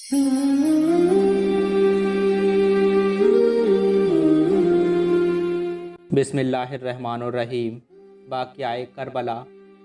बिस्मिल्लाहिर्रहमानिर्रहीम। वाक़या Karbala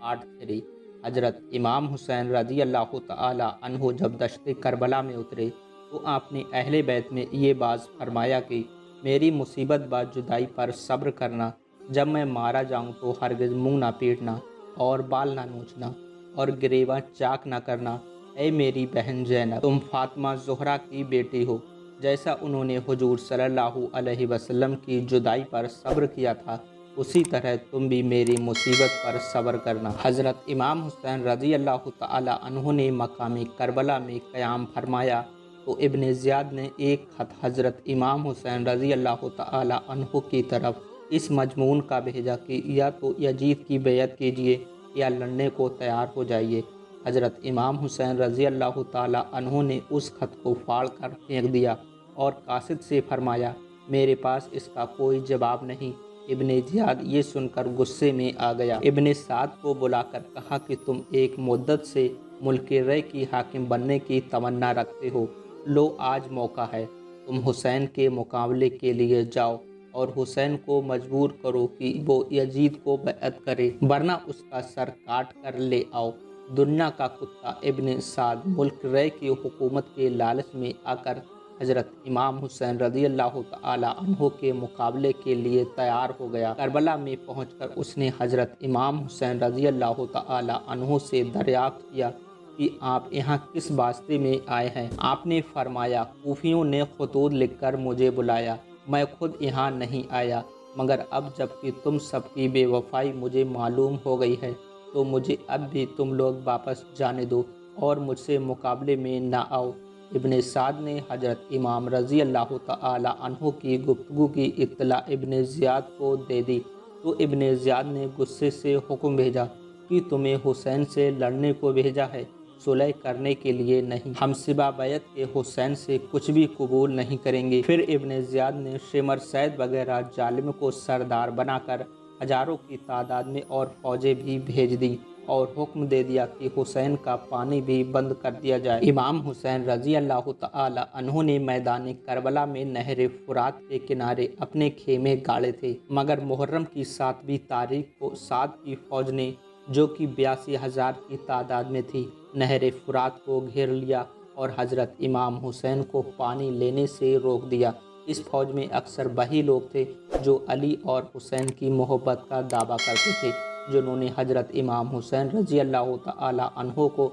part 3। हज़रत इमाम हुसैन रज़ी अल्लाह तआला अन्हु जब दश्त करबला में उतरे तो आपने अहले बैत में ये बात फरमाया कि मेरी मुसीबत व जुदाई पर सब्र करना। जब मैं मारा जाऊँ तो हरगिज़ मुँह ना पीटना और बाल ना नोचना और गिरेवा चाक ना करना। ऐ मेरी बहन ज़ैनब, तुम फ़ातिमा ज़ुहरा की बेटी हो। जैसा उन्होंने हुजूर सल्लल्लाहु अलैहि वसल्लम की जुदाई पर सब्र किया था, उसी तरह तुम भी मेरी मुसीबत पर सब्र करना। हज़रत इमाम हुसैन रज़ी अल्लाह तआला अन्हु ने मकाम करबला में क़याम फरमाया तो इब्न ज़ियाद ने एक ख़त हज़रत इमाम हुसैन रज़ी अल्लाह तआला अन्हु की तरफ इस मजमून का भेजा कि या तो यजीद की बैयत कीजिए या लड़ने को तैयार हो जाइए। हज़रत इमाम हुसैन रज़ी अल्लाह तआला अन्हु ने उस ख़त को फाड़ कर फेंक दिया और कासिद से फरमाया, मेरे पास इसका कोई जवाब नहीं। इब्न ज़ियाद ये सुनकर गुस्से में आ गया। इब्न साद को बुलाकर कहा कि तुम एक मुद्दत से मुल्क रे की हाकिम बनने की तमन्ना रखते हो। लो आज मौका है, तुम हुसैन के मुकाबले के लिए जाओ और हुसैन को मजबूर करो कि वो यजीद को बैअत करे, वरना उसका सर काट कर ले आओ। दुनिया का कुत्ता इब्न साद मुल्क रे की हुकूमत के लालच में आकर हज़रत इमाम हुसैन रज़ी अल्लाह तआला अन्हु के मुकाबले के लिए तैयार हो गया। करबला में पहुंचकर उसने हज़रत इमाम हुसैन रज़ी अल्लाह तआला अन्हु से दरियाफ्त किया कि आप यहाँ किस वास्ते में आए हैं। आपने फरमाया, कूफियों ने खतूत लिखकर मुझे बुलाया, मैं खुद यहाँ नहीं आया, मगर अब जबकि तुम सबकी बेवफाई मुझे मालूम हो गई है तो मुझे अब भी तुम लोग वापस जाने दो और मुझसे मुकाबले में ना आओ। इब्न साद ने हज़रत इमाम रज़ी अल्लाह तआला अन्हु की गुफ्तगू की इत्तला इब्न ज़ियाद को दे दी तो इब्न ज़ियाद ने गुस्से से हुक्म भेजा कि तुम्हें हुसैन से लड़ने को भेजा है, सुलह करने के लिए नहीं। हम सिवा बैत के हुसैन से कुछ भी कबूल नहीं करेंगे। फिर इब्न ज़ियाद ने शिमर सैद वगैरह जालिम को सरदार बनाकर हज़ारों की तादाद में और फौजें भी भेज दी और हुक्म दे दिया कि हुसैन का पानी भी बंद कर दिया जाए। इमाम हुसैन रज़ी अल्लाह तआला अन्हु ने मैदान करबला में नहर फुरात के किनारे अपने खेमे गाड़े थे, मगर मुहर्रम की 7वीं तारीख को साद की फौज ने, जो कि 82,000 की तादाद में थी, नहर फुरात को घेर लिया और हज़रत इमाम हुसैन को पानी लेने से रोक दिया। इस फौज में अक्सर वही लोग थे जो अली और हुसैन की मोहब्बत का दावा करते थे, जिन्होंने हज़रत इमाम हुसैन रज़ी अल्लाह तआला अन्हु को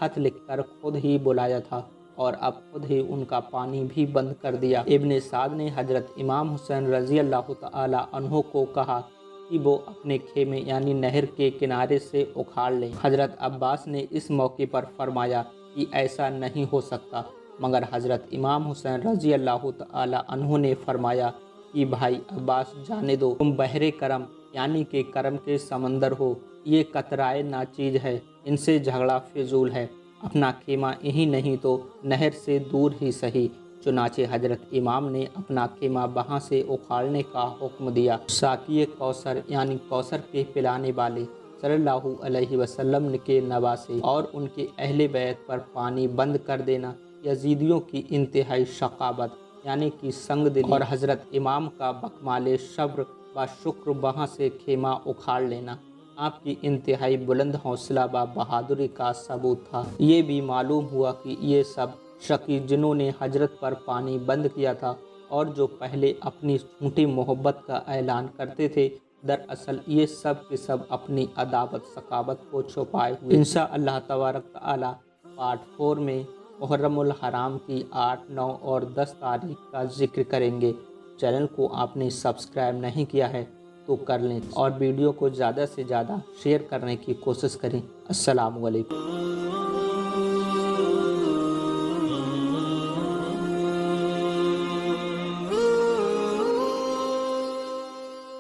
ख़त लिखकर खुद ही बुलाया था और अब खुद ही उनका पानी भी बंद कर दिया। इब्न साद ने हज़रत इमाम हुसैन रज़ी अल्लाह तआला अन्हु को कहा कि वो अपने खेमे यानी नहर के किनारे से उखाड़ लें। हज़रत अब्बास ने इस मौके पर फरमाया कि ऐसा नहीं हो सकता, मगर हज़रत इमाम हुसैन रज़ी अल्लाह तआला अन्हु ने फरमाया कि भाई अब्बास, जाने दो, तुम बहरे करम यानी कि करम के समंदर हो, ये कतराए ना चीज़ है, इनसे झगड़ा फिजूल है। अपना खेमा यहीं नहीं तो नहर से दूर ही सही। चुनाचे हज़रत इमाम ने अपना खेमा वहाँ से उखाड़ने का हुक्म दिया। साक़िए कौसर यानी कौसर के पिलाने वाले सल्लल्लाहु अलैहि वसल्लम के नवासे और उनके अहले बैत पर पानी बंद कर देना, यजीदियों की इंतहाई शकावत यानी कि संग दिली और हज़रत इमाम का बकमाले सब्र व शुक्र वहाँ से खेमा उखाड़ लेना आपकी इंतहाई बुलंद हौसला व बहादुरी का सबूत था। ये भी मालूम हुआ कि ये सब शकी जिन्होंने हजरत पर पानी बंद किया था और जो पहले अपनी झूठी मोहब्बत का ऐलान करते थे, दरअसल ये सब के सब अपनी अदावत सकावत को छुपाए हुए। इंशाअल्लाह तबारक तआला पार्ट 4 में मुहर्रमुल हराम की 8, 9 और 10 तारीख का जिक्र करेंगे। चैनल को आपने सब्सक्राइब नहीं किया है तो कर लें और वीडियो को ज़्यादा से ज़्यादा शेयर करने की कोशिश करें। अस्सलामु अलैकुम।